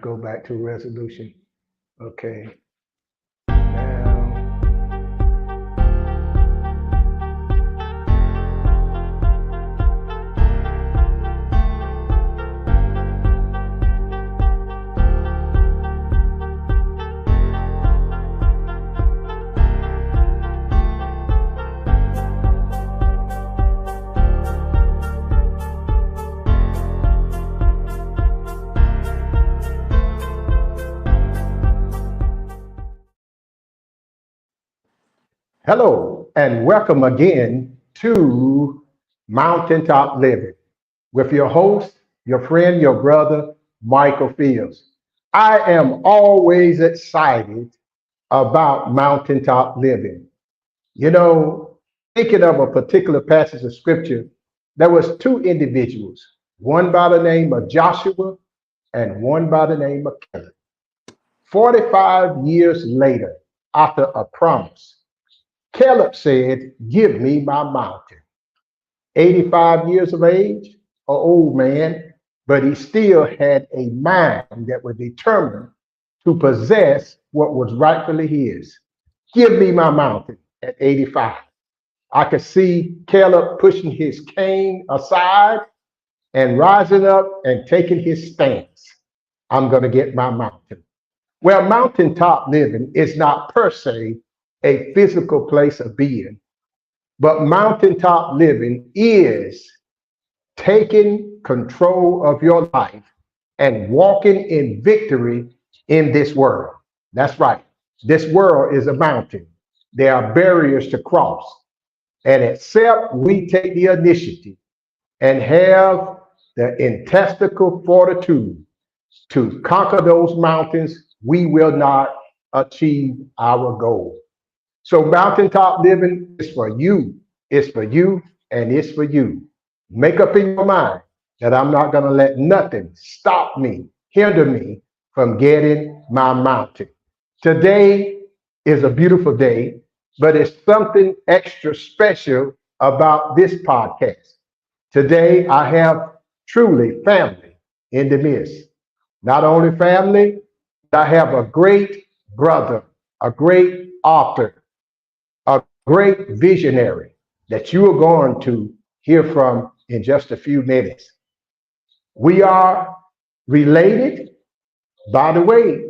go back to resolution. Okay. Now, hello and welcome again to Mountaintop Living with your host, your friend, your brother, Michael Fields. I am always excited about Mountaintop Living. You know, thinking of a particular passage of scripture, there was two individuals, one by the name of Joshua and one by the name of Caleb. 45 years later, after a promise, Caleb said, "Give me my mountain." 85 years of age, an old man, but he still had a mind that was determined to possess what was rightfully his. Give me my mountain at 85. I could see Caleb pushing his cane aside and rising up and taking his stance. I'm going to get my mountain. Well, mountaintop living is not per se a physical place of being, but mountaintop living is taking control of your life and walking in victory in this world. That's right. This world is a mountain. There are barriers to cross. And except we take the initiative and have the intestinal fortitude to conquer those mountains, we will not achieve our goal. So mountaintop living is for you. It's for you and it's for you. Make up in your mind that I'm not going to let nothing stop me, hinder me from getting my mountain. Today is a beautiful day, but it's something extra special about this podcast. Today, I have truly family in the midst. Not only family, but I have a great brother, a great author, a great visionary that you are going to hear from in just a few minutes. We are related. By the way,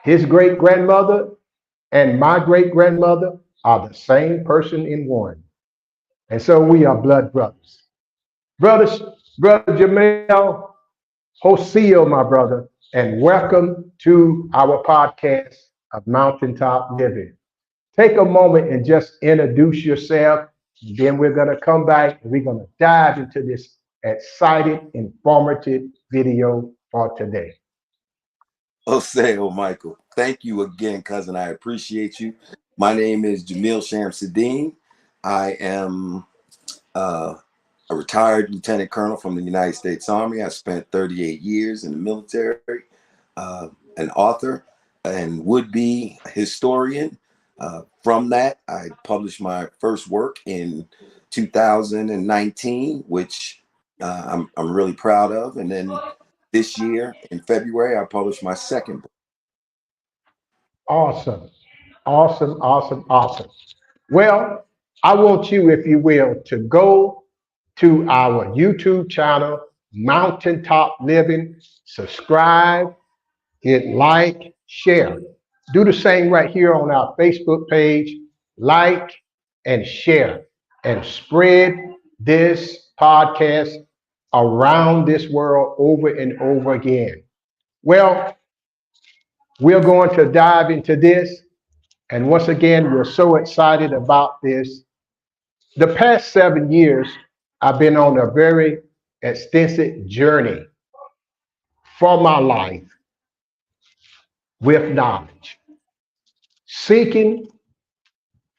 his great grandmother and my great grandmother are the same person in one. And so we are blood brothers. Brother Jamel Hosea, my brother, and welcome to our podcast of Mountaintop Living. Take a moment and just introduce yourself. Then we're going to come back and we're going to dive into this exciting, informative video for today. Oseo, Michael, thank you again, cousin. I appreciate you. My name is Jamil Shamsuddin. I am a retired lieutenant colonel from the United States Army. I spent 38 years in the military, an author and would-be historian. From that, I published my first work in 2019, which I'm really proud of. And then this year, in February, I published my second book. Awesome. Awesome, awesome, awesome. Well, I want you, if you will, to go to our YouTube channel, Mountaintop Living, subscribe, hit like, share. Do the same right here on our Facebook page, like and share, and spread this podcast around this world over and over again. Well, we're going to dive into this. And once again, we're so excited about this. The past 7 years, I've been on a very extensive journey for my life with knowledge, seeking,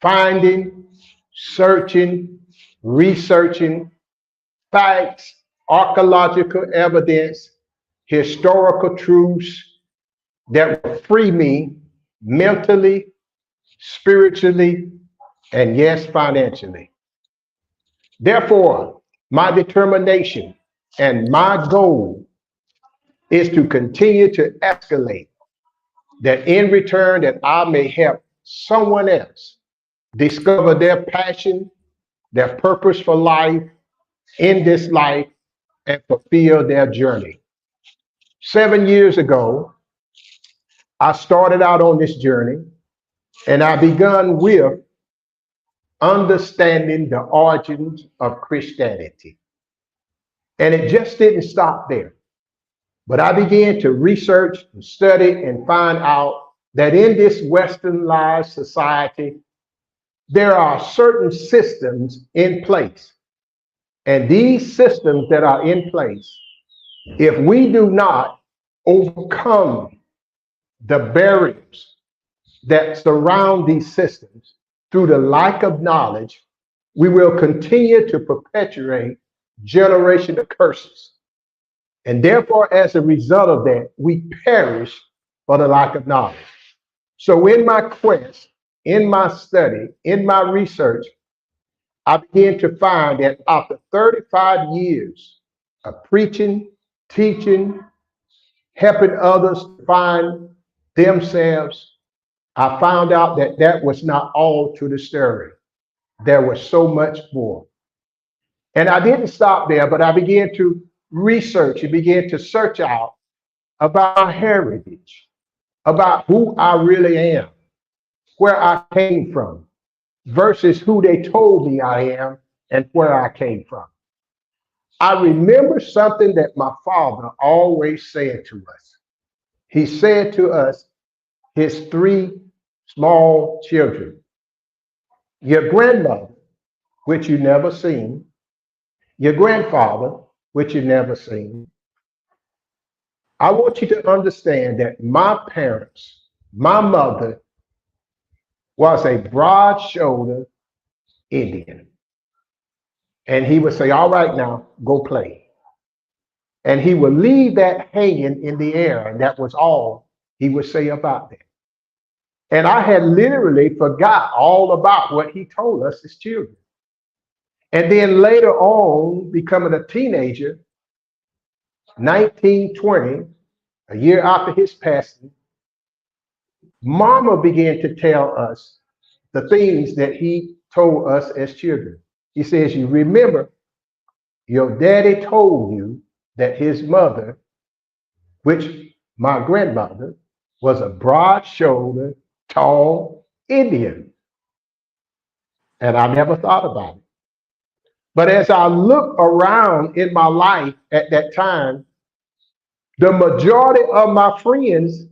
finding, searching, researching facts, archaeological evidence, historical truths that will free me mentally, spiritually, and yes, financially. Therefore, my determination and my goal is to continue to escalate, that in return that I may help someone else discover their passion, their purpose for life in this life, and fulfill their journey. 7 years ago, I started out on this journey, and I begun with understanding the origins of Christianity. And it just didn't stop there. But I began to research and study and find out that in this westernized society, there are certain systems in place. And these systems that are in place, if we do not overcome the barriers that surround these systems through the lack of knowledge, we will continue to perpetuate generational curses. And therefore, as a result of that, we perish for the lack of knowledge. So, in my quest, in my study, in my research, I began to find that after 35 years of preaching, teaching, helping others to find themselves, I found out that that was not all to the story. There was so much more. And I didn't stop there, but I began to research and began to search out about my heritage, about who I really am, where I came from, versus who they told me I am and where I came from. I remember something that my father always said to us. He said to us, his three small children, your grandmother, which you never seen, your grandfather, which you never seen. I want you to understand that my parents, my mother was a broad shouldered Indian. And he would say, all right, now go play. And he would leave that hanging in the air. And that was all he would say about that. And I had literally forgot all about what he told us as children. And then later on, becoming a teenager, 1920, a year after his passing, Mama began to tell us the things that he told us as children. He says, you remember, your daddy told you that his mother, which my grandmother, was a broad-shouldered, tall Indian. And I never thought about it. But as I look around in my life at that time, the majority of my friends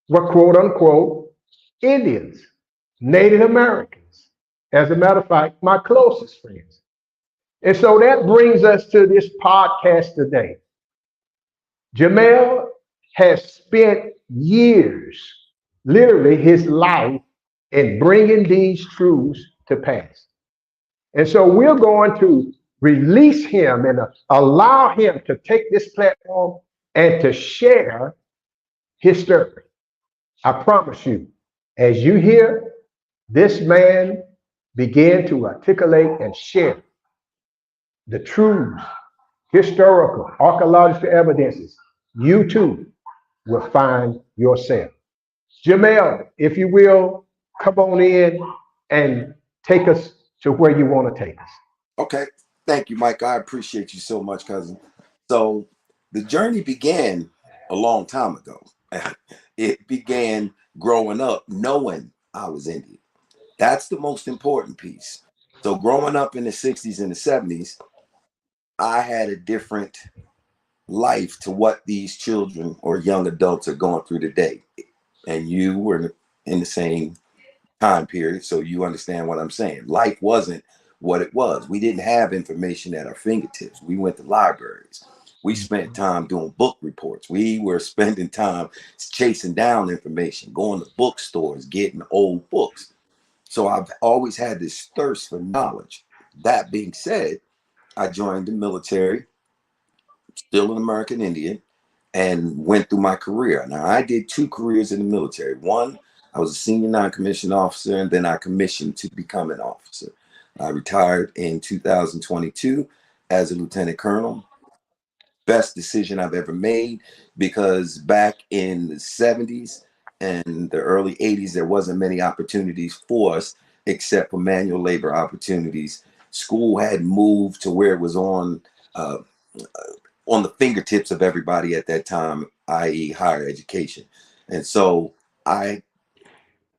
were quote unquote Indians, Native Americans. As a matter of fact, my closest friends. And so that brings us to this podcast today. Jamel has spent years, literally his life, in bringing these truths to pass. And so we're going to release him and allow him to take this platform and to share his story. I promise you, as you hear this man begin to articulate and share the truths, historical, archaeological evidences, you too will find yourself. Jamel, if you will, come on in and take us to where you want to take us. Okay. Thank you, Mike. I appreciate you so much, cousin. So the journey began a long time ago. It began growing up knowing I was Indian. That's the most important piece. So growing up in the 60s and the 70s, I had a different life to what these children or young adults are going through today. And you were in the same time period, so you understand what I'm saying. Life wasn't what it was. We didn't have information at our fingertips. We went to libraries. We spent time doing book reports. We were spending time chasing down information, going to bookstores, getting old books. So I've always had this thirst for knowledge. That being said, I joined the military, still an American Indian, and went through my career. Now, I did two careers in the military. One, I was a senior non-commissioned officer, and then I commissioned to become an officer. I retired in 2022 as a lieutenant colonel. best decision I've ever made, because back in the 70s and the early 80s, there wasn't many opportunities for us except for manual labor opportunities. School had moved to where it was uh, on the fingertips of everybody at that time, i.e., higher education. And so I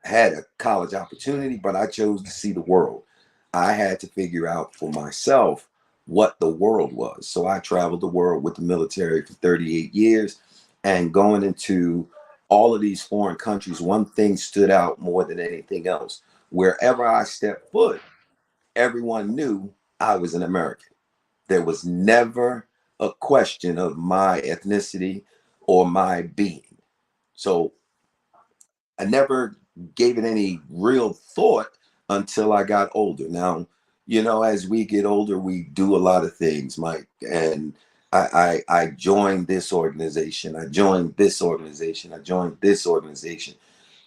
had a college opportunity, but I chose to see the world. I had to figure out for myself what the world was. So I traveled the world with the military for 38 years. And going into all of these foreign countries, one thing stood out more than anything else. Wherever I stepped foot, everyone knew I was an American. There was never a question of my ethnicity or my being. So I never gave it any real thought until I got older. Now, as we get older, we do a lot of things, Mike. And I joined this organization. I joined this organization. I joined this organization.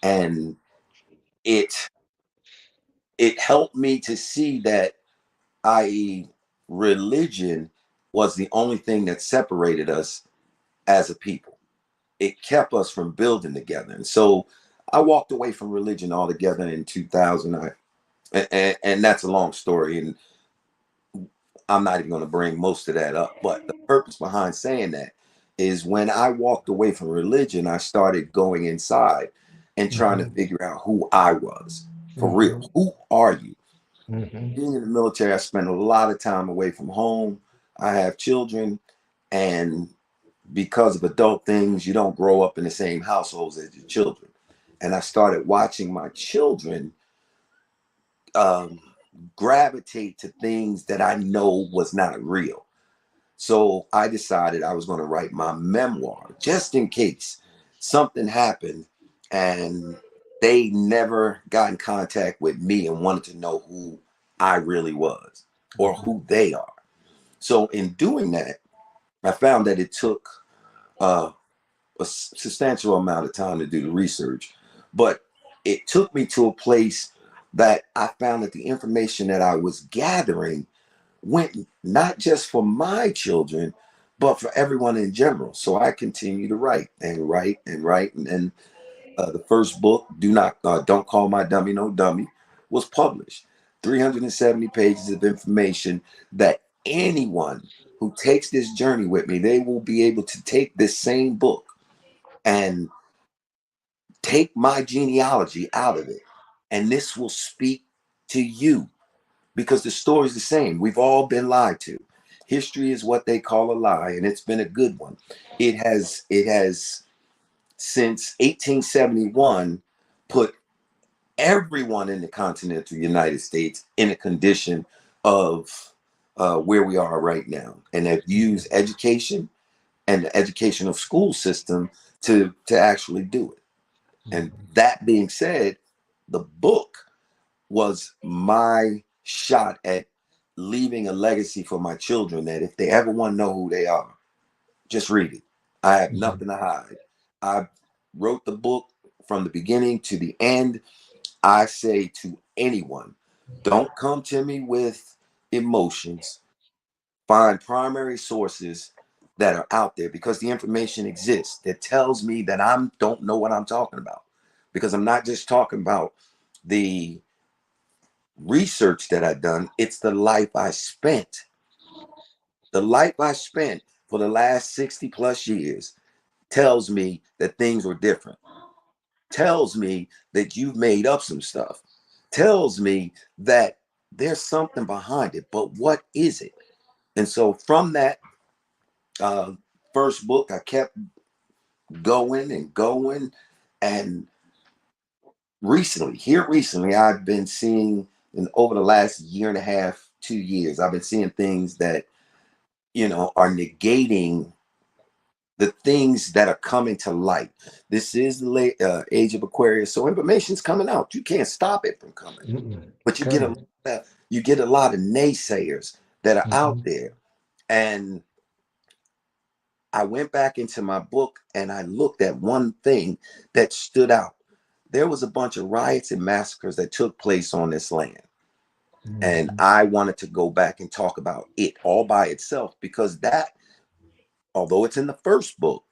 And it it helped me to see that, i.e., religion was the only thing that separated us as a people. It kept us from building together. And so I walked away from religion altogether in 2000. And that's a long story. And I'm not even going to bring most of that up. But the purpose behind saying that is when I walked away from religion, I started going inside and trying to Mm-hmm. figure out who I was for real. Mm-hmm. Who are you? Mm-hmm. Being in the military, I spent a lot of time away from home. I have children, and because of adult things, you don't grow up in the same households as your children. And I started watching my children um, gravitate to things that I know was not real. So I decided I was going to write my memoir just in case something happened and they never got in contact with me and wanted to know who I really was or who they are. So in doing that, I found that it took uh, a substantial amount of time to do the research, but it took me to a place that I found that the information that I was gathering went not just for my children, but for everyone in general. So I continue to write and write and write, and then the first book, Don't Call My Dummy No Dummy, was published. 370 pages of information that anyone who takes this journey with me, they will be able to take this same book and take my genealogy out of it. And this will speak to you because the story's the same. We've all been lied to. History is what they call a lie, and it's been a good one. It has since 1871 put everyone in the continental United States in a condition of where we are right now, and have used education and the educational school system to actually do it. And that being said, the book was my shot at leaving a legacy for my children that if they ever want to know who they are, just read it. I have Mm-hmm. nothing to hide. I wrote the book from the beginning to the end. I say to anyone, don't come to me with emotions. Find primary sources that are out there because the information exists that tells me that I don't know what I'm talking about. Because I'm not just talking about the research that I've done, it's the life I spent. The life I spent for the last 60 plus years tells me that things were different, tells me that you've made up some stuff, tells me that there's something behind it, but what is it? And so from that uh, first book, I kept going and going. And recently, I've been seeing, and over the last year and a half, 2 years, I've been seeing things that are negating the things that are coming to light. This is the late age of Aquarius, so information's coming out. You can't stop it from coming, Mm-mm. but Coming. you get a lot of naysayers that are out Mm-hmm. there. And I went back into my book and I looked at one thing that stood out. There was a bunch of riots and massacres that took place on this land. And Mm-hmm. I wanted to go back and talk about it all by itself because that although it's in the first book,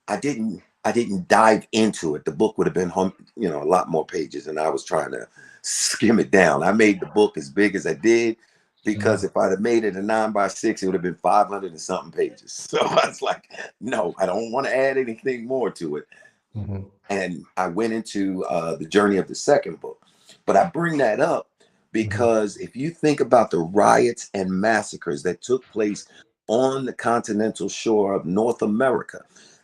I didn't dive into it. The book would have been a lot more pages, and I was trying to skim it down. I made the book as big as I did because if I'd have made it a 9x6, it would have been 500 and something pages. So I was like, no, I don't want to add anything more to it. Mhm. And I went into the journey of the second book. But I bring that up Mhm. because if you think about the riots and massacres that took place on the continental shore of North America,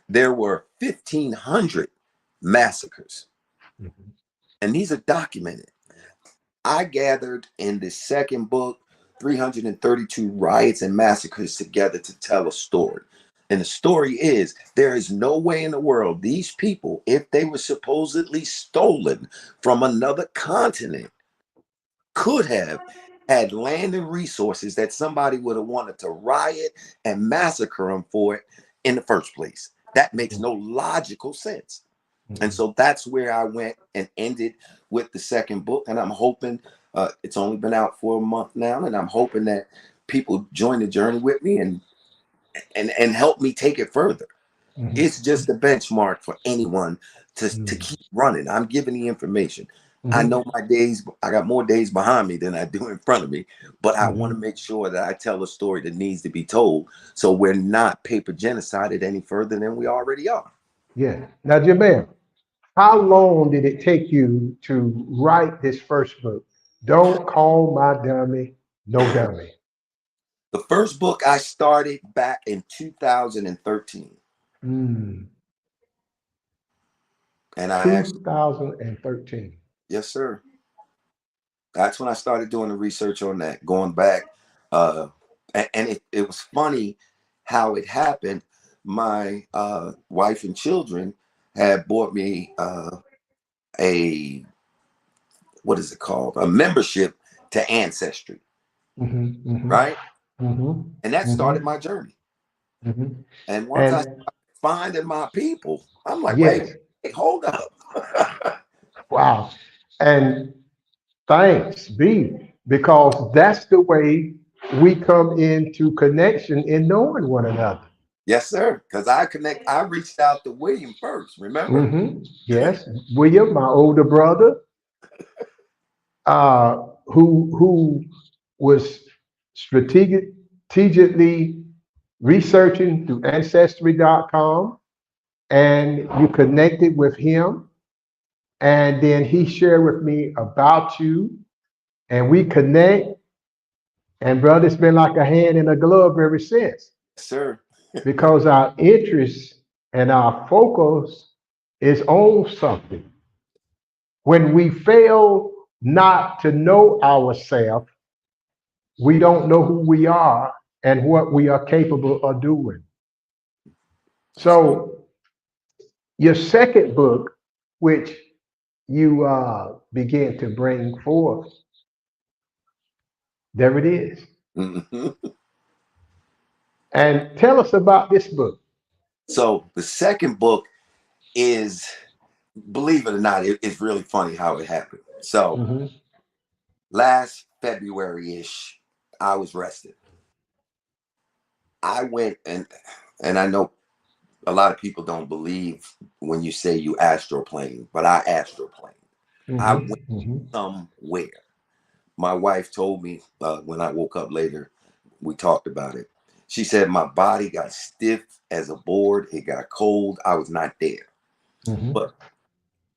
there were 1,500 massacres, Mhm. and these are documented. I gathered in the second book 332 riots and massacres together to tell a story. And the story is there is no way in the world these people, if they were supposedly stolen from another continent, could have had land and resources that somebody would have wanted to riot and massacre them for it in the first place. That makes no logical sense. And Mhm. so that's where I went and ended with the second book. And I'm hoping it's only been out for a month now, and I'm hoping that people join the journey with me and help me take it further. Mhm. It's just a benchmark for anyone to Mhm. keep running. I'm giving the information. I Mhm. know my days, I got more days behind me than I do in front of me, but I want to Mhm. make sure that I tell a story that needs to be told so we're not paper genocided any further than we already are. Yeah. Now, Jamel, how long did it take you to write this first book? Don't call my dummy no dummy. The first book I started back in 2013. Mm. And I actually, 2013. yes, sir. That's when I started doing the research on that, going back. And it was funny how it happened. My wife and children had bought me a, what is it called? A membership to Ancestry, Mm-hmm, right? mm-hmm, mm-hmm, And that started mm-hmm, my journey. mm-hmm. And once I And started finding my people, I'm like, wait, yes, wait, hold up. wow. And thanks be, because that's the way we come into connection in knowing one another. Yes, sir. Because I reached out to William first, remember? Yes, William, my older brother, who was strategically researching through ancestry.com, and you connected with him, and then he shared with me about you, and we connect, and brother, it's been like a hand in a glove ever since, Yes, sir. because our interest and our focus is on something. When we fail not to know ourselves, we don't know who we are and what we are capable of doing. That's right. So, your second book, which you begin to bring forth, there it is. Mhm. And tell us about this book. So the second book is, believe it or not, it's really funny how it happened. So Hmm. last February-ish, I was rested. I went and I know a lot of people don't believe when you say you astroplane, but I astroplane. I Hmm. went Hmm. somewhere. My wife told me when I woke up later, we talked about it. She said my body got stiff as a board. It got cold. I was not there. Hmm. But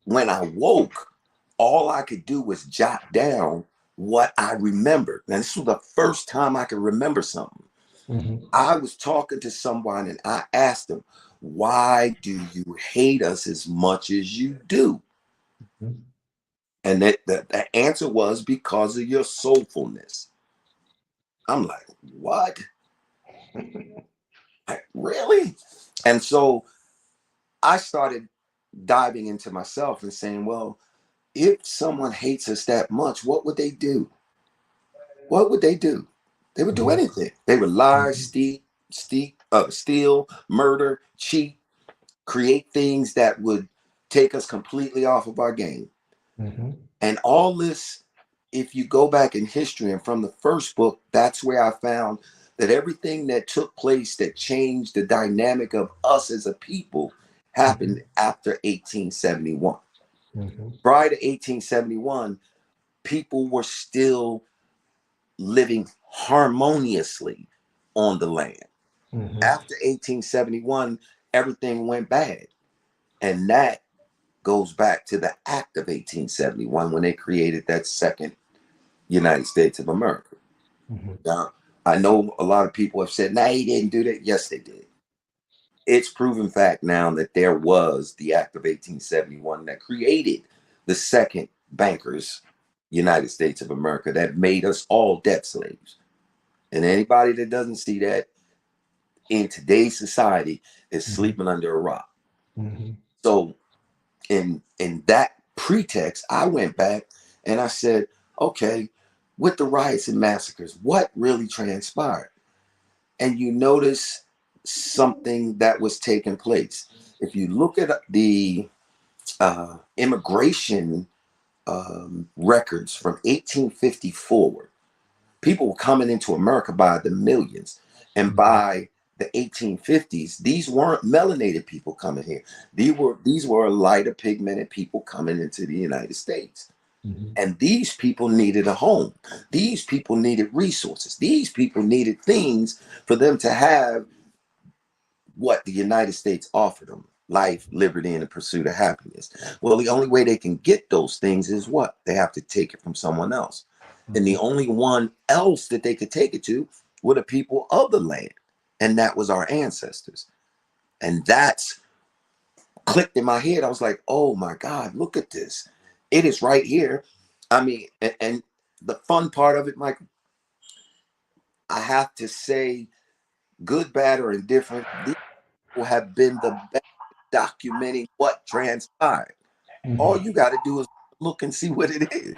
when I woke, all I could do was jot down what I remembered. Now, this was the first time I could remember something. Hmm. I was talking to someone and I asked them, why do you hate us as much as you do? And the answer was because of your soulfulness. I'm like, what? Like, really? And so I started diving into myself and saying, well, if someone hates us that much, what would they do? What would they do? They would do Hmm. anything. They would lie, steal, murder, cheat, create things that would take us completely off of our game. Hmm. And all this, if you go back in history and from the first book, that's where I found that everything that took place that changed the dynamic of us as a people happened after 1871. Mhm. Prior to 1871, people were still living harmoniously on the land. Mhm. After 1871, everything went bad. And that goes back to the Act of 1871 when they created that second United States of America. Mhm. Now, I know a lot of people have said, nah, he didn't do that. Yes, they did. It's proven fact now that there was the Act of 1871 that created the second bankers United States of America that made us all debt slaves. And anybody that doesn't see that in today's society is Mhm. sleeping under a rock. Mhm. So in that pretext, I went back and I said, okay, with the riots and massacres, what really transpired? And you notice something that was taking place. If you look at the immigration records from 1850 forward, people were coming into America by the millions. And Mhm. by the 1850s, these weren't melanated people coming here. These were lighter pigmented people coming into the United States. Mhm. And these people needed a home. These people needed resources. These people needed things for them to have what the United States offered them: life, liberty, and the pursuit of happiness. Well, the only way they can get those things is what? They have to take it from someone else. And the Mhm. only one else that they could take it to were the people of the land. And that was our ancestors. And that's clicked in my head. I was like, oh my God, look at this. It is right here. I mean, and the fun part of it, Michael, I have to say, good, bad, or indifferent, these people have been the best documenting what transpired. All Mhm. you got to do is look and see what it is.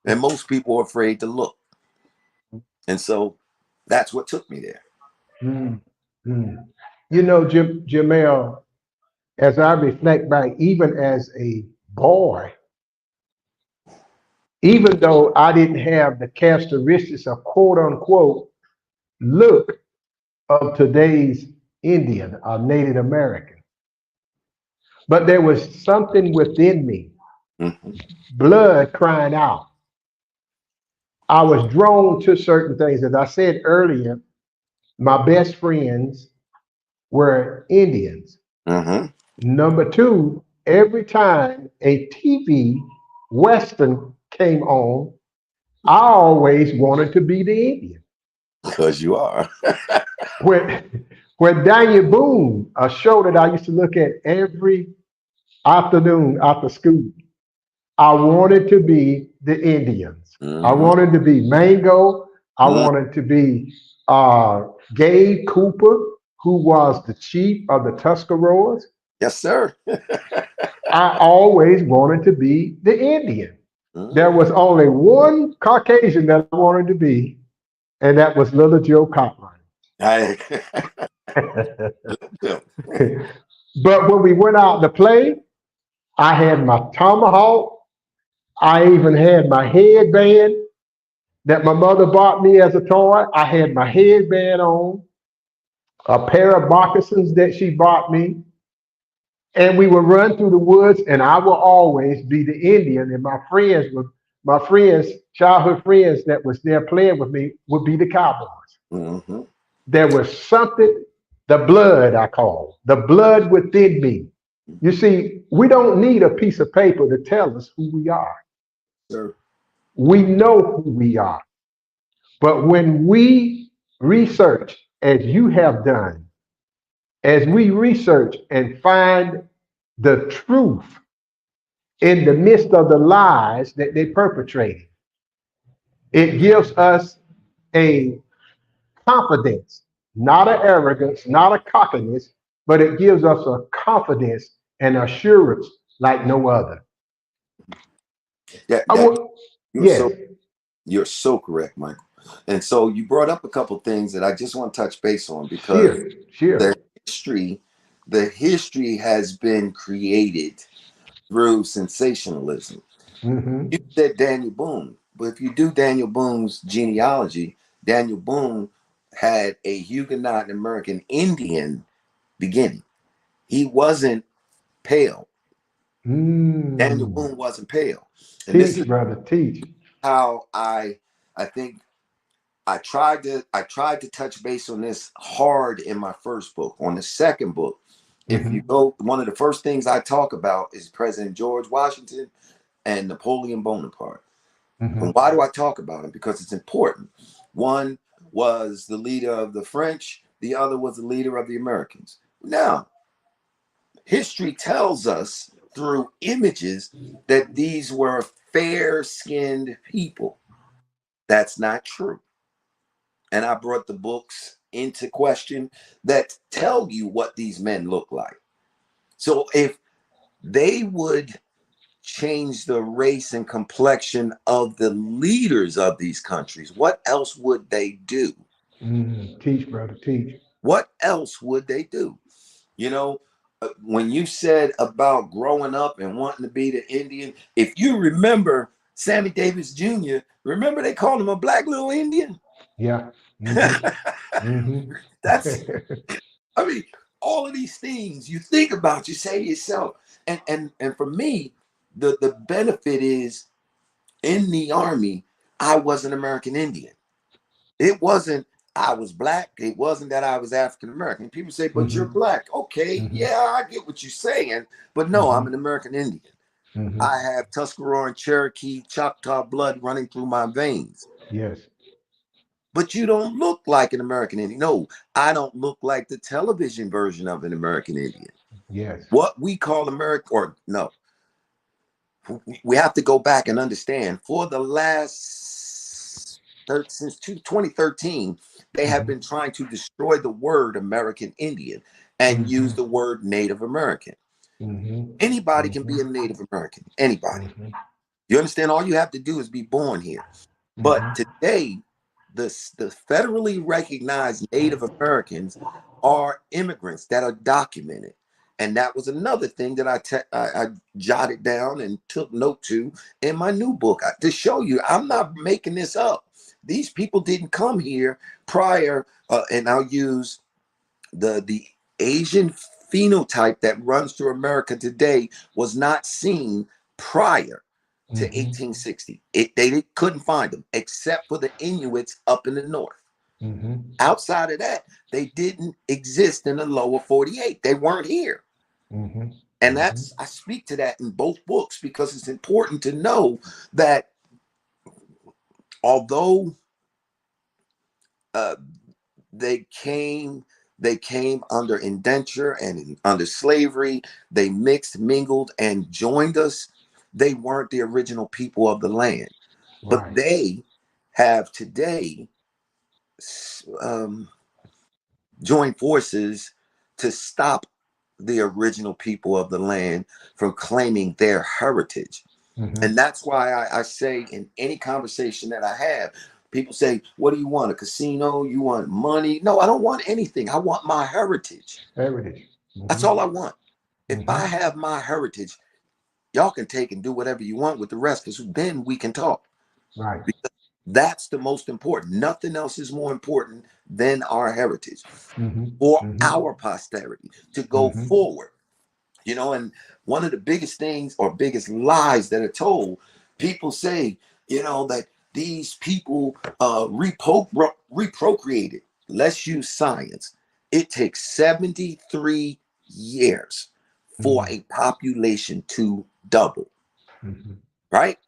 And most people are afraid to look. And so that's what took me there. Mhm. Mhm. Jamel, as I reflect back, even as a boy, even though I didn't have the characteristics of quote unquote look of today's Indian or Native American, but there was something within me, Mm-hmm. blood crying out. I was drawn to certain things. As I said earlier, my best friends were Indians. Mm-hmm. Number two, every time a TV Western came on, I always wanted to be the Indian. Because you are. When, when Daniel Boone, a show that I used to look at every afternoon after school, I wanted to be the Indians. I Mm-hmm. wanted to be Mango. I Mm-hmm. wanted to be Gabe Cooper, who was the chief of the Tuscaroras. Yes, sir. I always wanted to be the Indian. There Mm-hmm. was only one Caucasian that I wanted to be, and that was Little Joe Cottline. I, But when we went out to play, I had my tomahawk. I even had my headband that my mother bought me as a toy. I had my headband on, a pair of moccasins that she bought me, and we would run through the woods, and I will always be the Indian, and my friends, childhood friends that was there playing with me would be the cowboys. mm-hmm. There was something, the blood I call, the blood within me. You see, we don't need a piece of paper to tell us who we are. Sir. We know who we are. But when we research, as you have done, as we research and find the truth in the midst of the lies that they perpetrated, it gives us a confidence, not an arrogance, not a cockiness, but it gives us a confidence and assurance like no other. That I that will, you're yes, so you're so correct, Michael. And so you brought up a couple things that I just want to touch base on because sure, the sure. history, the history has been created through sensationalism. You Hmm. said Daniel Boone, but if you do Daniel Boone's genealogy, Daniel Boone had a Huguenot American Indian beginning. He wasn't pale. Daniel Mm. Boone wasn't pale. And this Teach, is brother, teach. how I think I tried to touch base on this hard in my first book. On the second book, if you Mm-hmm. go, one of the first things I talk about is President George Washington and Napoleon Bonaparte. And Mm-hmm. why do I talk about them? Because it's important. One was the leader of the French, the other was the leader of the Americans. Now, history tells us through images that these were fair-skinned people. That's not true. And I brought the books into question that tell you what these men look like. So if they would change the race and complexion of the leaders of these countries, what else would they do? Mm. Teach, brother, teach. What else would they do? You know, when you said about growing up and wanting to be the Indian, if you remember Sammy Davis Jr., remember they called him a black little Indian? Yeah. Mm-hmm. Mm-hmm. That's, I mean, all of these things you think about, you say to yourself, and for me, the benefit is in the army, I was an American Indian. It wasn't I was black. It wasn't that I was African American. People say, but you're Mm-hmm. black. Okay, Mm-hmm. yeah, I get what you're saying, but no, I'm Mm-hmm. an American Indian. Mm-hmm. I have Tuscarora, Cherokee, Choctaw blood running through my veins. Yes. But you don't look like an American Indian. No, I don't look like the television version of an American Indian. Yes. What we call America, or no, we have to go back and understand for the last since 2013 they have Mm-hmm. been trying to destroy the word American Indian and use Mm-hmm. the word Native American. Mm-hmm. Anybody can be Mm-hmm. a Native American, anybody. Mm-hmm. You understand? All you have to do is be born here. But Mm-hmm. today, the federally recognized Native Americans are immigrants that are documented. And that was another thing that I jotted down and took note to in my new book to show you I'm not making this up. These people didn't come here prior, and I'll use the Asian phenotype that runs through America today was not seen prior to Mm-hmm. 1860. Couldn't find them except for the Inuits up in the north. Mm-hmm. Outside of that, they didn't exist in the lower 48. They weren't here. Mm-hmm. And Mm-hmm. I speak to that in both books because it's important to know that although uh, they came they came under indenture and under slavery, they mixed, mingled, and joined us. They weren't the original people of the land, but Right. they have today um, joined forces to stop the original people of the land from claiming their heritage. Mm-hmm. And that's why I say in any conversation that I have, people say, what do you want? A casino? You want money? No, I don't want anything. I want my heritage. Heritage. That's Mm-hmm. all I want. If I Mm-hmm. have my heritage, y'all can take and do whatever you want with the rest, because then we can talk. Right. Because that's the most important. Nothing else is more important than our heritage Mm-hmm. for Mm-hmm. our posterity to go Mm-hmm. forward. And one of the biggest things or biggest lies that are told, people say, that these people reprocreated. Let's use science. It takes 73 years for Mm-hmm. a population to double, Mm-hmm. right?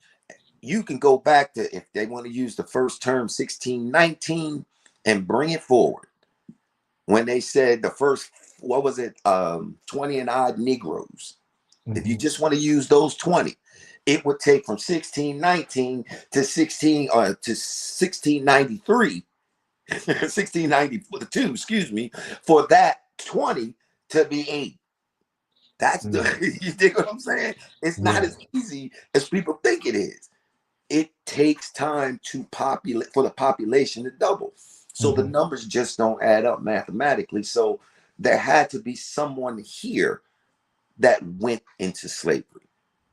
You can go back to, if they want to use the first term, 1619, and bring it forward. When they said the first, what was it, 20 and odd Negroes. If you Mm-hmm. just want to use those 20, it would take from 1619 to 1693, 1692, excuse me, for that 20 to be 8. That's the, Mm-hmm. you dig what I'm saying? It's not Yeah. as easy as people think it is. It takes time to populate, for the population to double. So the Mm-hmm. numbers just don't add up mathematically. So there had to be someone here that went into slavery.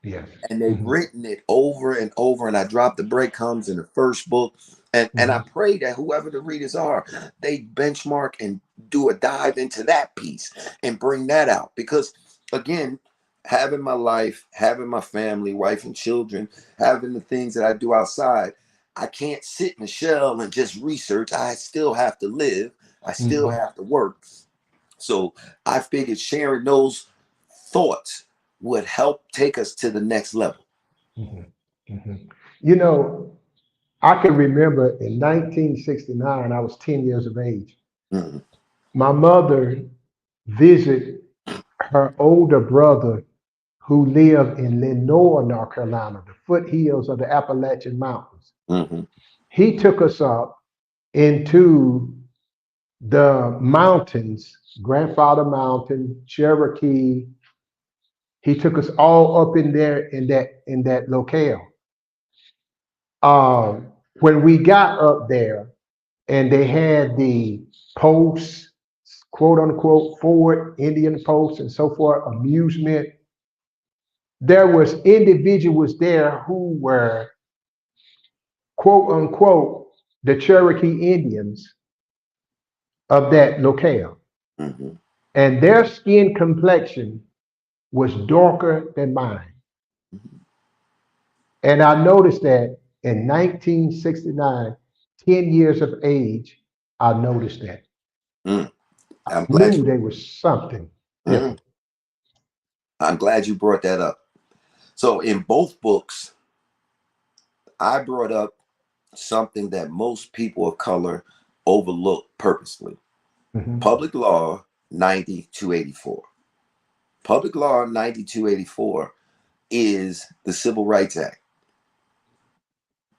Yes. And they've Mm-hmm. written it over and over. And I dropped the breadcrumbs in the first book And I pray that whoever the readers are, they benchmark and do a dive into that piece and bring that out. Because again, having my life, having my family, wife and children, having the things that I do outside, I can't sit in a shell and just research. I still have to live. I still have to work. So I figured sharing those thoughts would help take us to the next level. You know, I can remember in 1969, I was 10 years of age. Mm-hmm. My mother visited her older brother who lived in Lenore, North Carolina, the foothills of the Appalachian Mountains. Mm-hmm. He took us up into the mountains, Grandfather Mountain, Cherokee. He took us all up in there in that locale. When we got up there and they had the posts, quote unquote, Ford Indian posts and so forth, amusement, there was individuals there who were quote unquote the Cherokee Indians of that locale. Mm-hmm. And their skin complexion was darker than mine. And I noticed that in 1969, 10 years of age, I noticed that. Mm. I I'm glad knew you. there was something Mm. different. I'm glad you brought that up. So in both books, I brought up something that most people of color overlook purposely. Mhm. Public Law 9284. Public Law 9284 is the Civil Rights Act.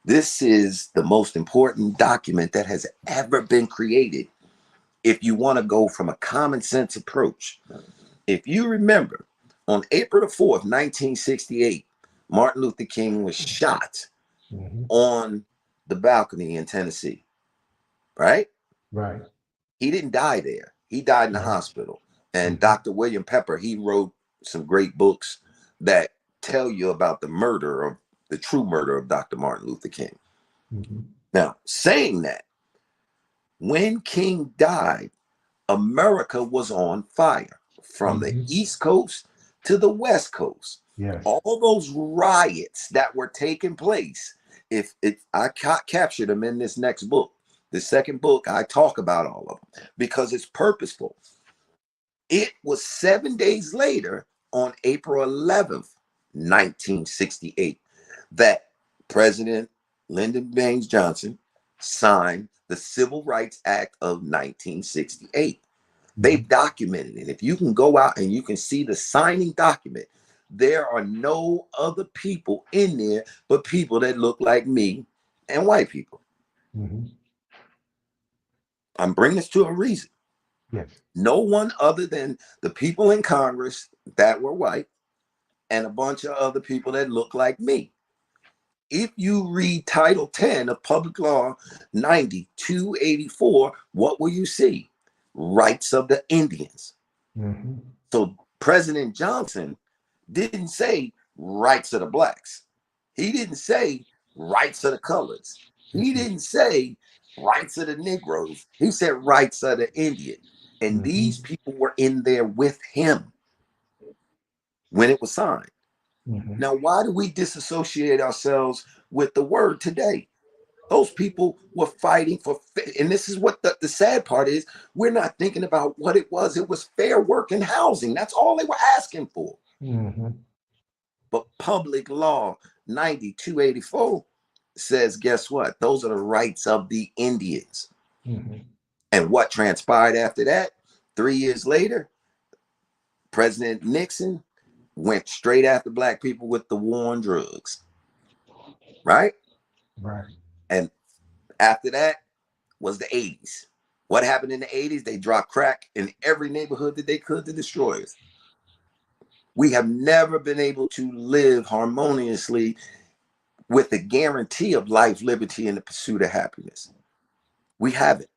This is the most important document that has ever been created if you want to go from a common sense approach. If you remember, on April the 4th, 1968, Martin Luther King was shot Mhm. on the balcony in Tennessee, right? Right. He didn't die there. He died in the Mhm. hospital. And Mhm. Dr. William Pepper, he wrote some great books that tell you about the murder of the true murder of Dr. Martin Luther King. Mhm. Now, saying that, when King died, America was on fire from the Mhm. East Coast to the West Coast. Yes. All those riots that were taking place, if I captured them in this next book, the second book, I talk about all of them because it's purposeful. It was 7 days later, on April 11th, 1968, that President Lyndon Baines Johnson signed the Civil Rights Act of 1968. They've Mhm. documented it. If you can go out and you can see the signing document, there are no other people in there but people that look like me and white people. Mhm. I'm bringing this to a reason. Yes. No one other than the people in Congress that were white and a bunch of other people that look like me. If you read Title 10 of Public Law 9284, what will you see? Rights of the Indians. Mhm. So President Johnson didn't say rights of the blacks. He didn't say rights of the colors. He Mhm. didn't say rights of the Negroes. He said rights of the Indian. And these Mhm. people were in there with him when it was signed. Mhm. Now, why do we disassociate ourselves with the word today? Those people were fighting for, and this is what the sad part is, we're not thinking about what it was. It was fair work and housing. That's all they were asking for. Mhm. But Public Law 9284 says, guess what? Those are the rights of the Indians. Mhm. And what transpired after that? 3 years later, President Nixon went straight after black people with the war on drugs, right? Right. And after that was the 80s. What happened in the 80s? They dropped crack in every neighborhood that they could to destroy us. We have never been able to live harmoniously with the guarantee of life, liberty, and the pursuit of happiness. We haven't,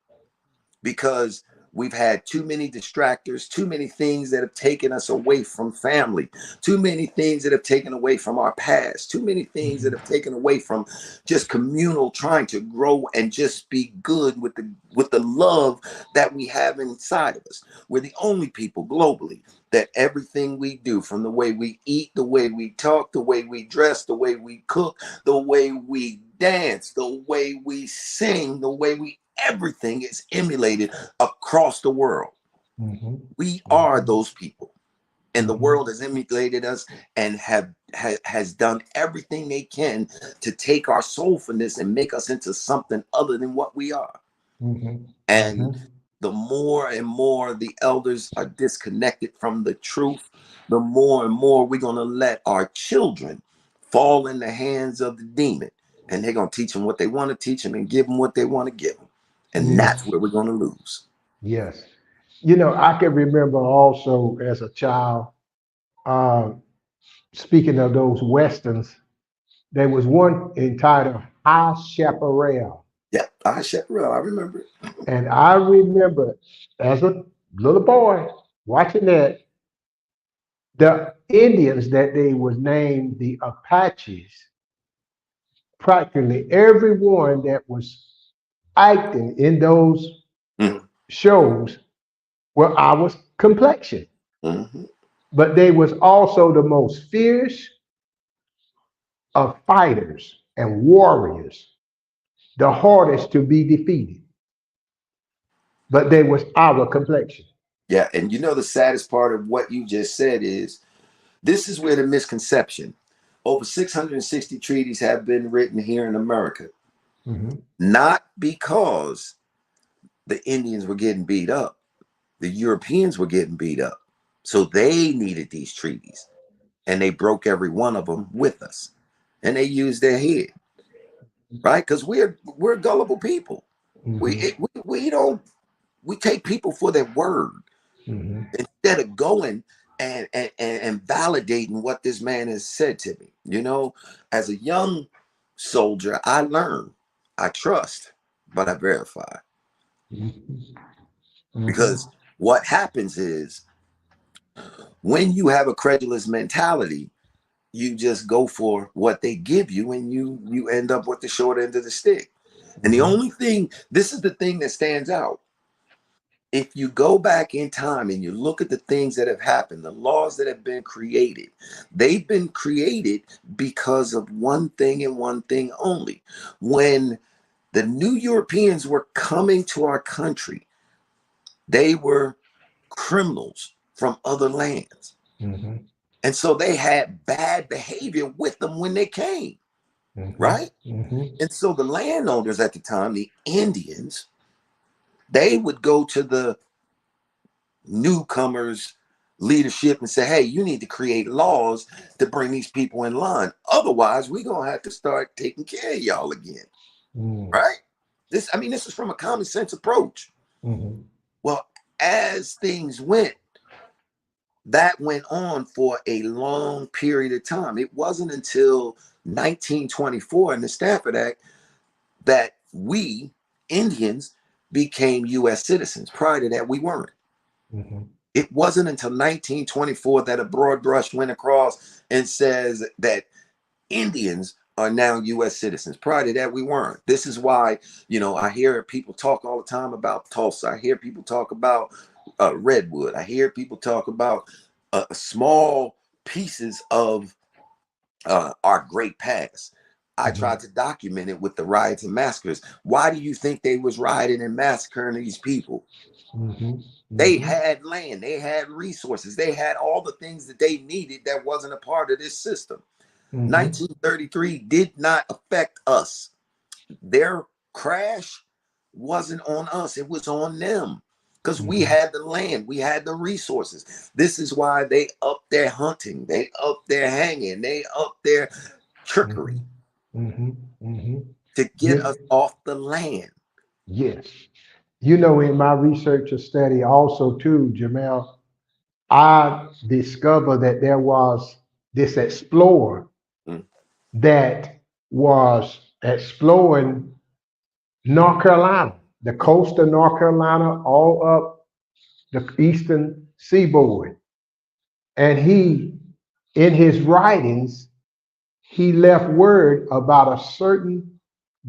because We've had too many distractors, too many things that have taken us away from family, too many things that have taken away from our past, too many things that have taken away from just communal trying to grow and just be good with the love that we have inside of us. We're the only people globally that everything we do, from the way we eat, the way we talk, the way we dress, the way we cook, the way we dance, the way we sing, the way we everything is emulated across the world. We are those people, and the world has emulated us and has done everything they can to take our soulfulness and make us into something other than what we are. And the more and more the elders are disconnected from the truth, the more and more we're going to let our children fall in the hands of the demon, and they're going to teach them what they want to teach them and give them what they want to give them. And that's where we're going to lose. Yes. You know, I can remember also as a child, uh, speaking of those Westerns, there was one entitled High Chaparral. Yeah, I remember it. And I remember as a little boy watching that, the Indians that they was named the Apaches, practically everyone that was acting in those Mhm. shows were our complexion. Mhm. But they was also the most fierce of fighters and warriors, the hardest to be defeated. But they was our complexion. Yeah, and you know the saddest part of what you just said is this is where the misconception. Over 660 treaties have been written here in America, not because the Indians were getting beat up. The Europeans were getting beat up. So they needed these treaties, and they broke every one of them with us. And they used their head, right? Because we're gullible people. We don't we take people for their word instead of going and validating what this man has said to me. You know, as a young soldier, I learn, I trust, but I verify. Because what happens is when you have a credulous mentality, you just go for what they give you, and you end up with the short end of the stick. And the only thing, this is the thing that stands out. If you go back in time and you look at the things that have happened, the laws that have been created, they've been created because of one thing and one thing only. When the new Europeans were coming to our country, they were criminals from other lands. And so they had bad behavior with them when they came, right? And so the landowners at the time, the Indians, they would go to the newcomers leadership and say, hey, you need to create laws to bring these people in line. Otherwise, we're going to have to start taking care of y'all again, right? This is from a common sense approach. Well, as things went, that went on for a long period of time. It wasn't until 1924 in the Stafford Act that we Indians became U.S. citizens. Prior to that, we weren't. It wasn't until 1924 that a broad brush went across and says that Indians are now U.S. citizens. Prior to that, we weren't. This is why, I hear people talk all the time about Tulsa. I hear people talk about Redwood. I hear people talk about small pieces of our great past. I tried to document it with the riots and massacres. Why do you think they was rioting and massacring these people? They had land, they had resources, they had all the things that they needed that wasn't a part of this system. 1933 did not affect us. Their crash wasn't on us, it was on them. Because we had the land, we had the resources. This is why they up their hunting, they up their hanging, they up their trickery to get us off the land. Yes. You know, in my research or study also too, Jamel, I discovered that there was this explorer Mm. that was exploring North Carolina, the coast of North Carolina, all up the eastern seaboard. And in his writings, he left word about a certain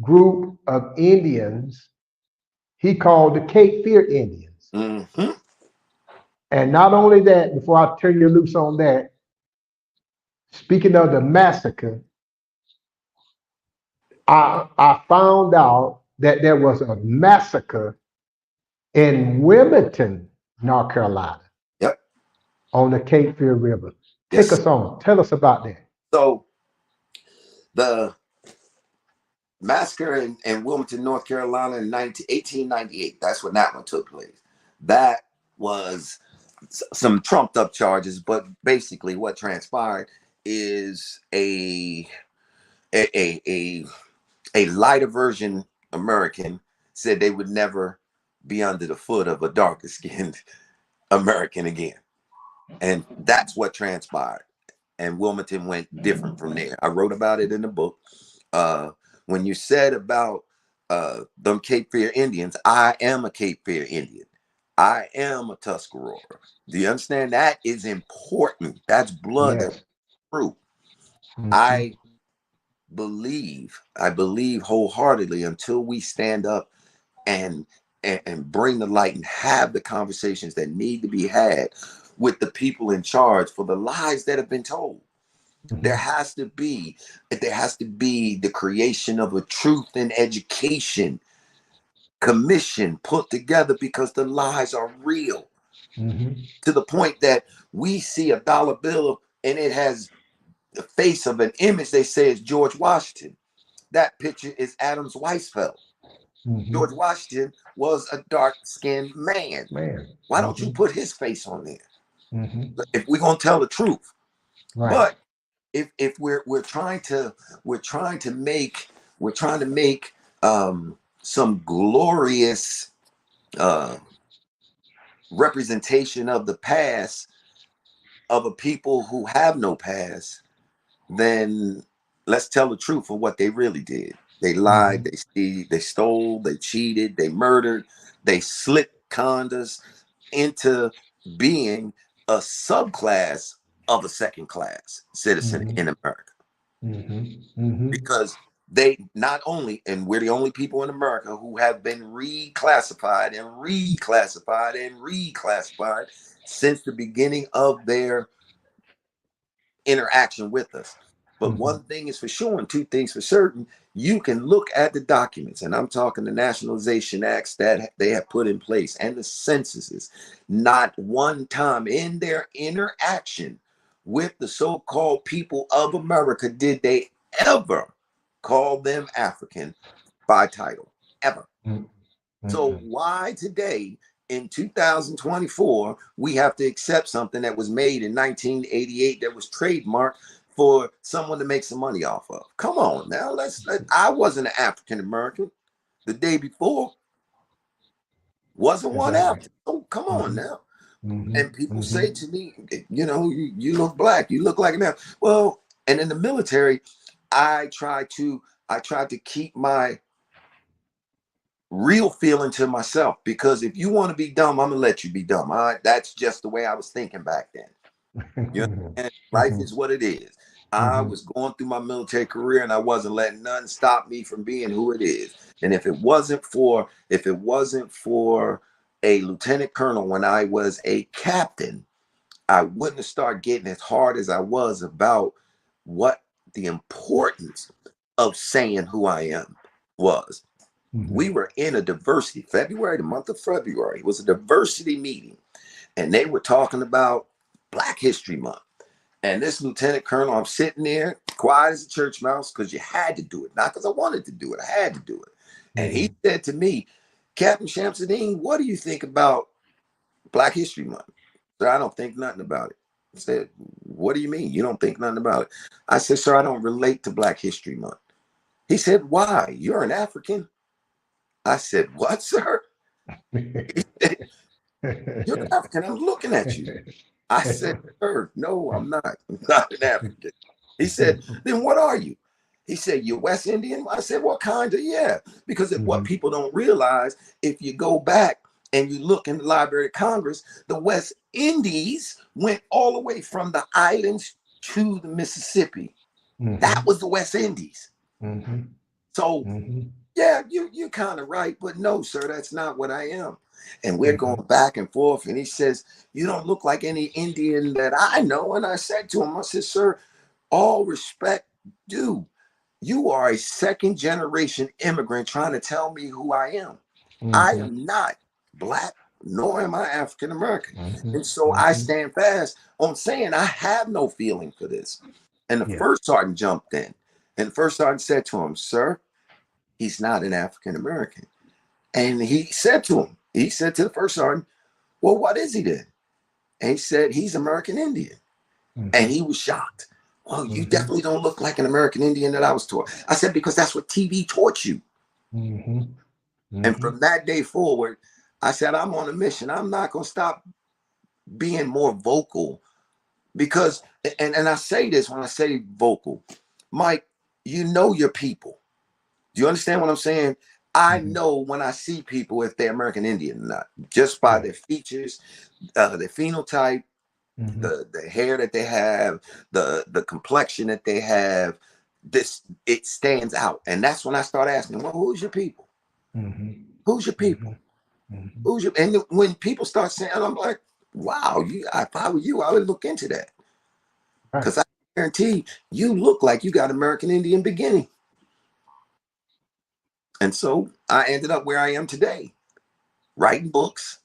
group of Indians he called the Cape Fear Indians. Mm-hmm. And not only that, before I turn you loose on that, speaking of the massacre, I found out that there was a massacre in Wilmington, North Carolina, Yep. on the Cape Fear River. Take Yes. us on. Tell us about that. So the massacre in Wilmington, North Carolina in 1898, that's when that one took place. That was some trumped up charges, but basically what transpired is a, a, a lighter version American said they would never be under the foot of a darker skinned American again. And that's what transpired. And Wilmington went different from there. I wrote about it in the book. Uh, when you said about them Cape Fear Indians, I am a Cape Fear Indian. I am a Tuscarora. Do you understand? That is important. That's blood. That's Yes. true. Mm-hmm. I believe wholeheartedly until we stand up and and bring the light and have the conversations that need to be had with the people in charge for the lies that have been told. There Mm-hmm. has to be the creation of a truth and education commission put together because the lies are real Mm-hmm. to the point that we see a dollar bill and it has the face of an image they say is George Washington. That picture is Adams Weisfeld. George Mm-hmm. Washington was a dark-skinned man. Man. Why don't you Mm-hmm. put his face on there Mm-hmm. if we're gonna tell the truth? Right. But if we're trying to make some glorious uh, representation of the past of a people who have no past, then let's tell the truth of what they really did. They lied, Mm-hmm. they stole, they cheated, they murdered, they slick condas into being a subclass of a second class citizen Mm-hmm. in America. Mm-hmm. Mm-hmm. Because they not only, and we're the only people in America who have been reclassified and reclassified and reclassified since the beginning of their interaction with us. But Mm-hmm. one thing is for sure, and two things for certain, you can look at the documents, and I'm talking the nationalization acts that they have put in place and the censuses. Not one time in their interaction with the so-called people of America did they ever call them African by title, ever. So Mm-hmm. why today in 2024 we have to accept something that was made in 1988 that was trademarked for someone to make some money off of? Come on now, I wasn't an African American the day before, wasn't one Exactly. after. So come on Mm-hmm. now. And Mm-hmm. people Mm-hmm. say to me, you look black, you look like an African. Well, and in the military, I try to keep my real feeling to myself, because if you want to be dumb, I'm gonna let you be dumb. All right, that's just the way I was thinking back then. You know, and life Mm-hmm. is what it is. I Mm-hmm. was going through my military career and I wasn't letting nothing stop me from being who it is. And if it wasn't for a lieutenant colonel when I was a captain, I wouldn't have started getting as hard as I was about what the importance of saying who I am was. We Mm-hmm. were in a diversity February, the month of February, it was a diversity meeting, and they were talking about Black History Month. And this lieutenant colonel, I'm sitting there, quiet as a church mouse, because you had to do it, not because I wanted to do it, I had to do it. And he Mm-hmm. said to me, Captain Shamsuddin, what do you think about Black History Month? Sir, I don't think nothing about it. I said, what do you mean you don't think nothing about it? I said, sir, I don't relate to Black History Month. He said, why? You're an African. I said, what, sir? He said, you're African. I'm looking at you. I said, sir, no, I'm not. I'm not an African. He said, then what are you? He said, you're West Indian? I said, what kind of? Yeah. Because what Mhm. people don't realize, if you go back and you look in the Library of Congress, the West Indies went all the way from the islands to the Mississippi. That was the West Indies. So yeah, you're kind of right, but no, sir, that's not what I am. And we're going back and forth. And he says, you don't look like any Indian that I know. And I said to him, I said, sir, all respect due. You are a second generation immigrant trying to tell me who I am. I am not Black, nor am I African American. And so I stand fast on saying I have no feeling for this. And the first sergeant jumped in. And the first sergeant said to him, sir, he's not an African American. And he said to the first sergeant, well, what is he then? And he said, he's American Indian. And he was shocked. Well, you definitely don't look like an American Indian that I was taught. I said, because that's what TV taught you. And from that day forward, I said, I'm on a mission. I'm not going to stop being more vocal because, and I say this when I say vocal, Mike, you know your people. Do you understand what I'm saying? I know when I see people if they're American Indian or not, just by their features, their phenotype, the hair that they have, the complexion that they have. It stands out. And that's when I start asking, well, who's your people? Who's your people? Who's your, and when people start saying, I'm like, wow, if I were you, I would look into that. Because I guarantee you look like you got American Indian beginning. And so I ended up where I am today, writing books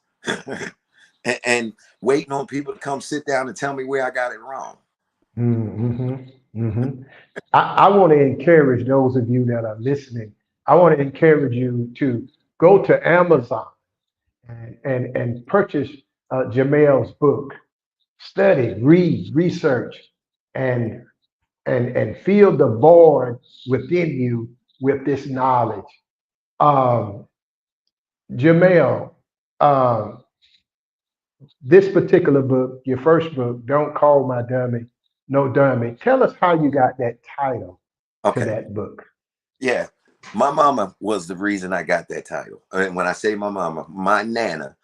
and waiting on people to come sit down and tell me where I got it wrong. I want to encourage those of you that are listening. I want to encourage you to go to Amazon and purchase Jamel's book. Study, read, research, and and fill the void within you with this knowledge. Um, Jamel, um, this particular book, your first book, Don't Call My Dummy, No Dummy. Tell us how you got that title to Okay. that book. Yeah. My mama was the reason I got that title. And when I say my mama, my nana,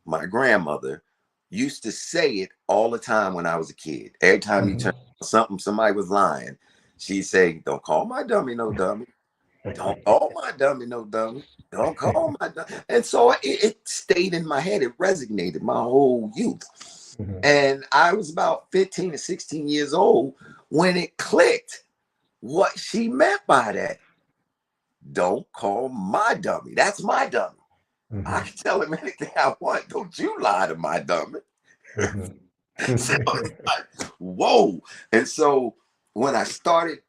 my grandmother used to say it all the time when I was a kid. Every time you turn something, somebody was lying. She'd say, don't call my dummy no dummy. Don't call my dummy no dummy. Don't call my dummy. And so it stayed in my head. It resonated my whole youth. And I was about 15 to 16 years old when it clicked what she meant by that. Don't call my dummy. That's my dummy. I can tell him anything I want. Don't you lie to my dummy. So it's like, whoa. And so when I started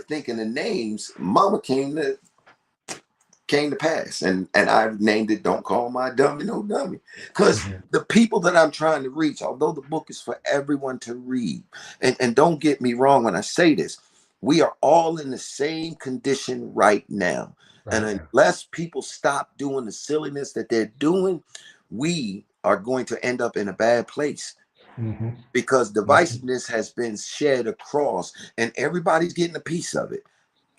thinking of names, Mama came to pass. And I've named it Don't Call My Dummy No Dummy. Because the people that I'm trying to reach, although the book is for everyone to read, and don't get me wrong when I say this, we are all in the same condition right now. And unless people stop doing the silliness that they're doing, we are going to end up in a bad place. Because divisiveness has been shed across and everybody's getting a piece of it.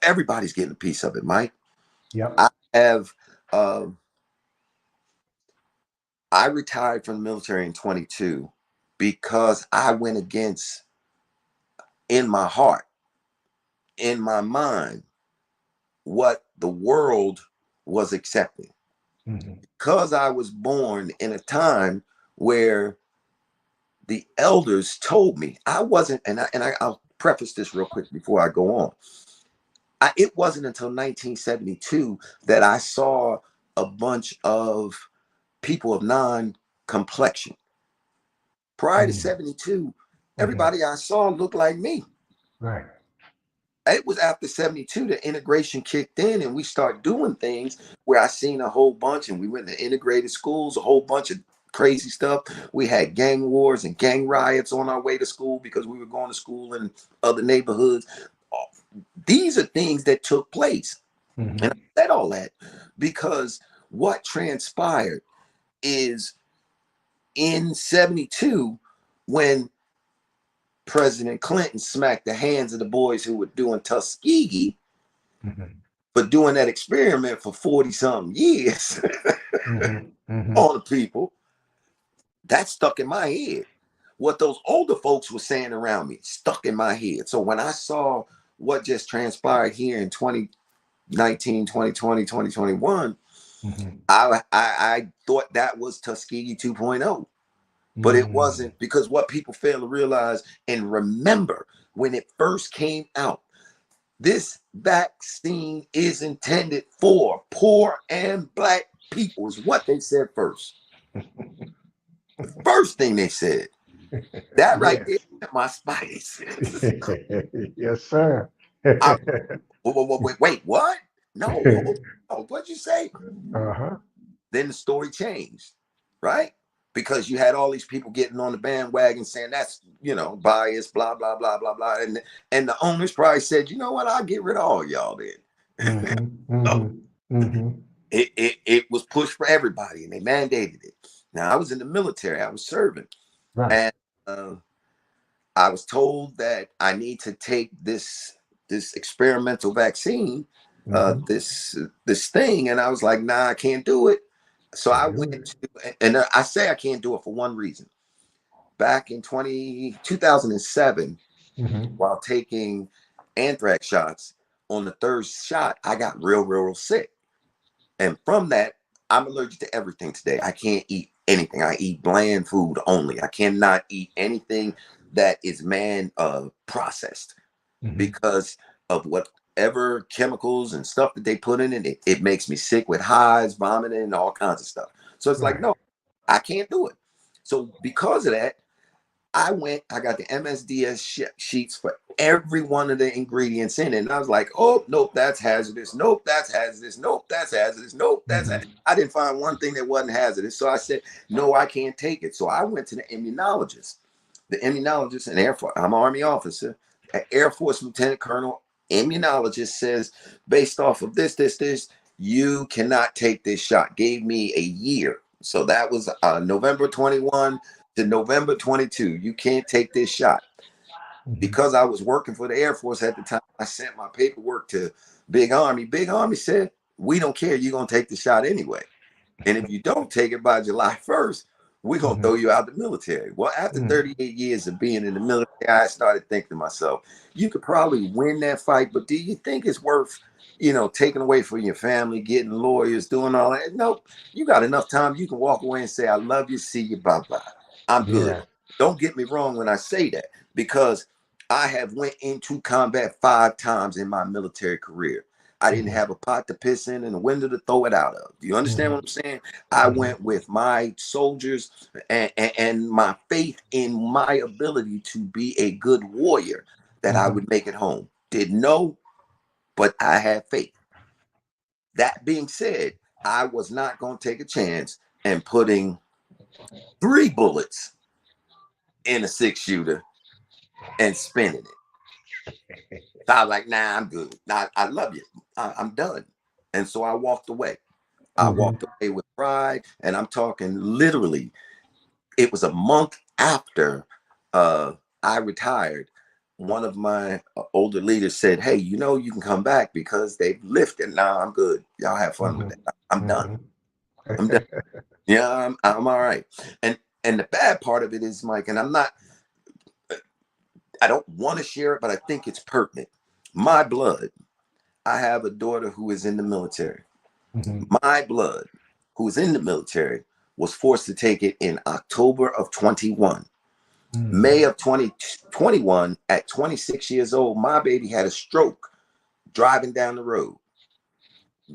Everybody's getting a piece of it, Mike. I have I retired from the military in 22 because I went against, in my heart, in my mind, what the world was accepting. Because I was born in a time where the elders told me I wasn't, I'll preface this real quick before I go on. It wasn't until 1972 that I saw a bunch of people of non-complexion. Prior to 72, everybody I saw looked like me. Right. It was after 72 the integration kicked in and we start doing things where I seen a whole bunch, and we went to integrated schools, a whole bunch of crazy stuff. We had gang wars and gang riots on our way to school because we were going to school in other neighborhoods. These are things that took place. And I said all that because what transpired is in 72, when President Clinton smacked the hands of the boys who were doing Tuskegee, But doing that experiment for 40 something years on the people, that stuck in my head. What those older folks were saying around me stuck in my head. So when I saw what just transpired here in 2019, 2020, 2021, I thought that was Tuskegee 2.0. But it wasn't, because what people fail to realize and remember, when it first came out, this vaccine is intended for poor and black people, is what they said first. The first thing they said. That right Yes. there, my spidey senses. Yes, sir. I, wait, what? No, hold on. What'd you say? Uh-huh. Then the story changed, right? Because you had all these people getting on the bandwagon saying that's, bias, blah, blah, blah, blah, blah. And the owners probably said, you know what, I'll get rid of all y'all then. So it was pushed for everybody and they mandated it. Now, I was in the military, I was serving. Right. And I was told that I need to take this experimental vaccine, this thing, and I was like, nah, I can't do it. So I went to, and I say I can't do it for one reason. Back in 2007, while taking anthrax shots, on the third shot, I got real sick. And from that, I'm allergic to everything today. I can't eat anything. I eat bland food only. I cannot eat anything that is processed because of whatever chemicals and stuff that they put in it. It makes me sick with hives, vomiting, and all kinds of stuff. So it's like, no, I can't do it. So because of that, I got the MSDS sheets for every one of the ingredients in it. And I was like, oh, nope, that's hazardous. Nope, that's hazardous. Nope, that's hazardous. Nope, that's I didn't find one thing that wasn't hazardous. So I said, no, I can't take it. So I went to the immunologist. The immunologist, an Air Force, I'm an Army officer, an Air Force Lieutenant Colonel immunologist says, based off of this, you cannot take this shot. Gave me a year. So that was November 21 to November 22. You can't take this shot. Because I was working for the Air Force at the time, I sent my paperwork to Big Army. Big Army said, we don't care. You're going to take the shot anyway. And if you don't take it by July 1st, we're going to throw you out the military. Well, after 38 years of being in the military, I started thinking to myself, you could probably win that fight, but do you think it's worth, taking away from your family, getting lawyers, doing all that? Nope. You got enough time. You can walk away and say, I love you. See you. Bye-bye. I'm good. Don't get me wrong when I say that, because I have went into combat 5 times in my military career. I didn't have a pot to piss in and a window to throw it out of. Do you understand what I'm saying? I went with my soldiers and my faith in my ability to be a good warrior, that I would make it home. Didn't know, but I had faith. That being said, I was not going to take a chance and putting 3 bullets in a 6-shooter and spinning it. So I was like, nah, I'm good. Nah, I love you. I'm done. And so I walked away. I walked away with pride, and I'm talking literally, it was a month after I retired. One of my older leaders said, hey, you can come back because they've lifted. Now I'm good. Y'all have fun with that. I'm done. I'm done. Yeah, I'm all right. And the bad part of it is, Mike, and I don't want to share it, but I think it's pertinent. My blood, I have a daughter who is in the military. My blood, who is in the military, was forced to take it in October of 21. May of 2021, at 26 years old, my baby had a stroke driving down the road.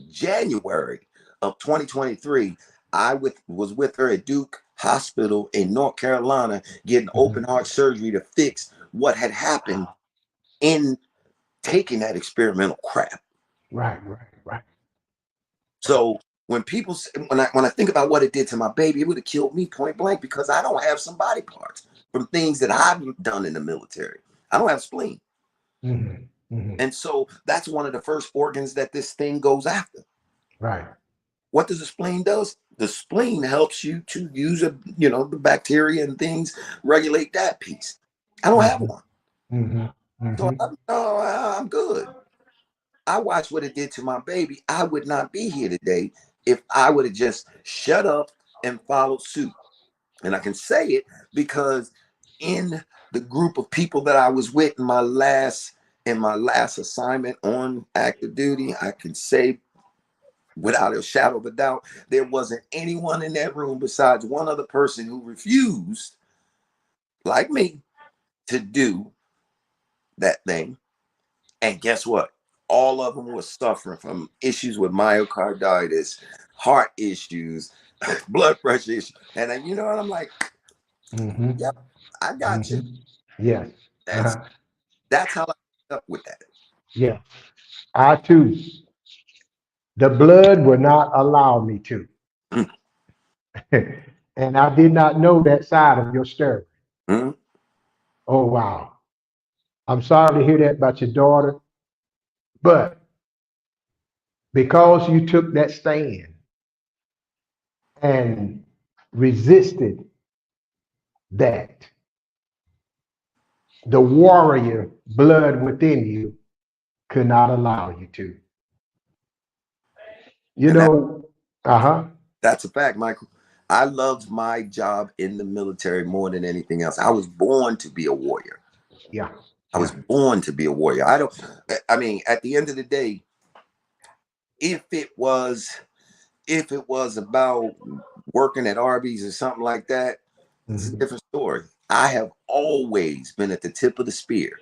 January of 2023, I was with her at Duke Hospital in North Carolina getting open heart surgery to fix what had happened in taking that experimental crap. Right. So when I think about what it did to my baby, it would have killed me point blank, because I don't have some body parts from things that I've done in the military. I don't have spleen. And so that's one of the first organs that this thing goes after. Right. What does the spleen does? The spleen helps you to use the bacteria and things, regulate that piece. I don't have one. So I'm good. I watched what it did to my baby. I would not be here today if I would have just shut up and followed suit. And I can say it because in the group of people that I was with in my last assignment on active duty, I can say without a shadow of a doubt, there wasn't anyone in that room besides one other person who refused, like me, to do that thing. And guess what? All of them were suffering from issues with myocarditis, heart issues, blood pressure issues. And then, you know what? I'm like, Mm-hmm. yep, I got you. Mm-hmm. Yes. That's Uh-huh. that's how I ended up with that. Yeah. I too. The blood will not allow me to. And I did not know that side of your story. Mm-hmm. Oh, wow. I'm sorry to hear that about your daughter, but because you took that stand and resisted that, the warrior blood within you could not allow you to. You And know, uh huh. that's a fact, Michael. I loved my job in the military more than anything else. I was born to be a warrior. Yeah, I was yeah. born to be a warrior. I mean, at the end of the day, if it was if it was about working at Arby's or something like that, it's a Hmm. different story. I have always been at the tip of the spear.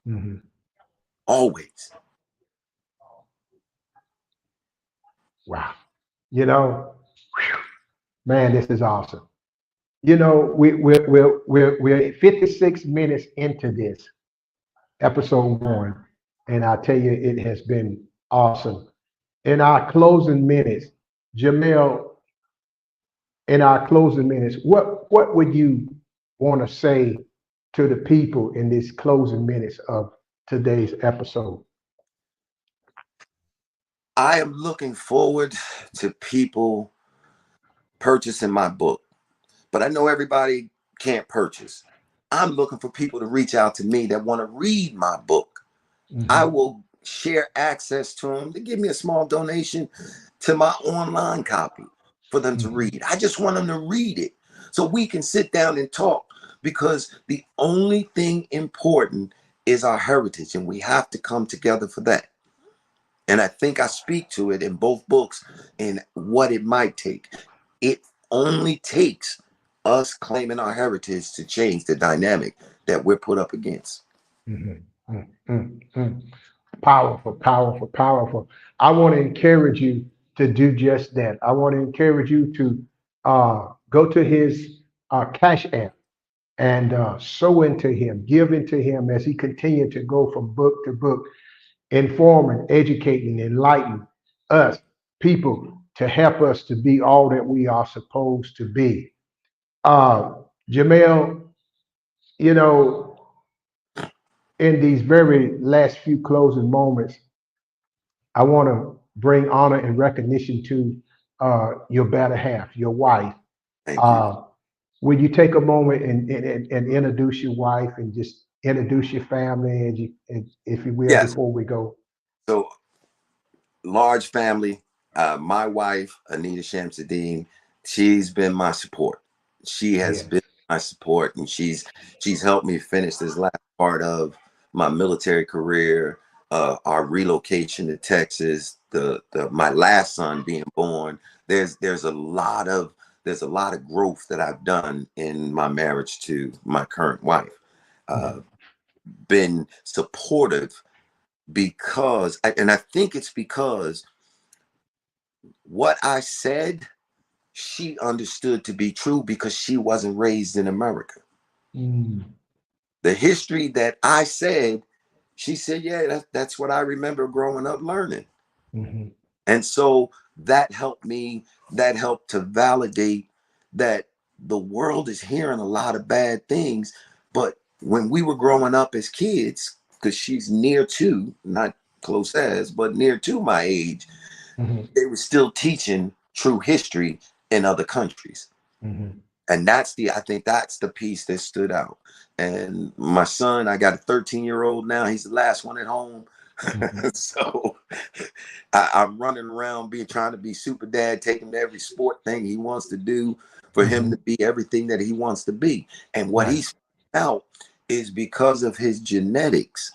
Hmm. Always. Wow. You know, whew, man, this is awesome. You know, we're 56 minutes into this episode one, and I tell you, it has been awesome. In our closing minutes, Jamel, in our closing minutes, what would you want to say to the people in this closing minutes of today's episode? I am looking forward to people purchasing my book, but I know everybody can't purchase. I'm looking for people to reach out to me that want to read my book. I Hmm. will share access to them to give me a small donation to my online copy for them to Hmm. read. I just want them to read it so we can sit down and talk, because the only thing important is our heritage, and we have to come together for that. And I think I speak to it in both books and what it might take. It only takes us claiming our heritage to change the dynamic that we're put up against. Hmm. Hmm. Powerful, powerful, powerful. I want to encourage you to do just that. I want to encourage you to go to his Cash App and sow into him, give into him as he continued to go from book to book, informing, educating, enlightening us, people, to help us to be all that we are supposed to be. Uh, Jamel, you know, in these very last few closing moments, I want to bring honor and recognition to your better half, your wife. Thank you. Uh, would you take a moment and introduce your wife and just introduce your family, and if you will, Yes. before we go? So, large family. My wife, Anita Shamsuddin, she's been my support. She has Yes. been my support, and she's helped me finish this last part of my military career, our relocation to Texas, the my last son being born. There's a lot of growth that I've done in my marriage to my current wife. Uh, Mhm. been supportive and I think it's because what I said, she understood to be true because she wasn't raised in America. Mm. The history that I said, she said, yeah, that's what I remember growing up learning. Mhm. And so that helped me, that helped to validate that the world is hearing a lot of bad things. But when we were growing up as kids, because she's near to, not close as, but near to my age, Mhm. they were still teaching true history in other countries. Mhm. And I think that's the piece that stood out. And my son, I got a 13-year-old now. He's the last one at home. Mhm. So I'm running around trying to be super dad, taking him to every sport thing he wants to do for him to be everything that he wants to be. And what Right. he's found out is because of his genetics,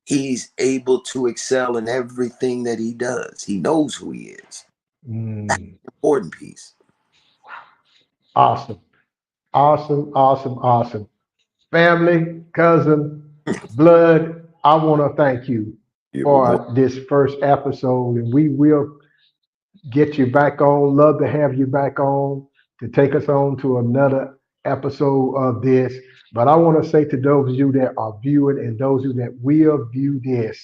he's able to excel in everything that he does. He knows who he is. That's Mm. the important piece. Awesome. Awesome. Awesome. Awesome. Family, cousin, blood, I want to thank you Yeah, well, more. for this first episode, and we will get you back on. Love to have you back on to take us on to another episode of this. But I want to say to those of you that are viewing and those of you that will view this,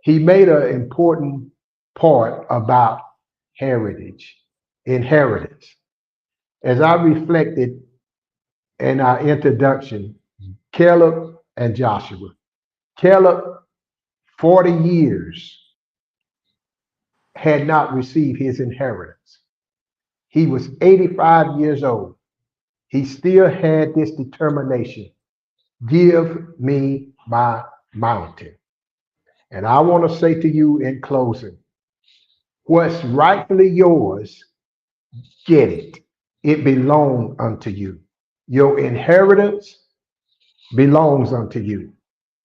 he made an important part about heritage, inheritance. As I reflected in our introduction, Caleb and Joshua. Caleb, 40 years, had not received his inheritance. He was 85 years old. He still had this determination: give me my mountain. And I want to say to you in closing, what's rightfully yours, get it. It belongs unto you. Your inheritance belongs unto you.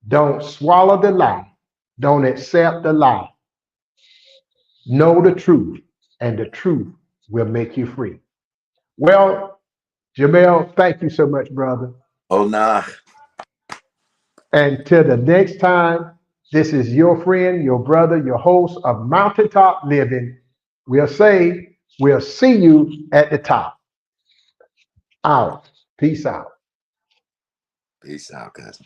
Don't swallow the lie. Don't accept the lie. Know the truth, and the truth will make you free. Well, Jamel, thank you so much, brother. Oh, nah. And till the next time, this is your friend, your brother, your host of Mountaintop Living. We'll see you at the top. Out. Peace out. Peace out, guys.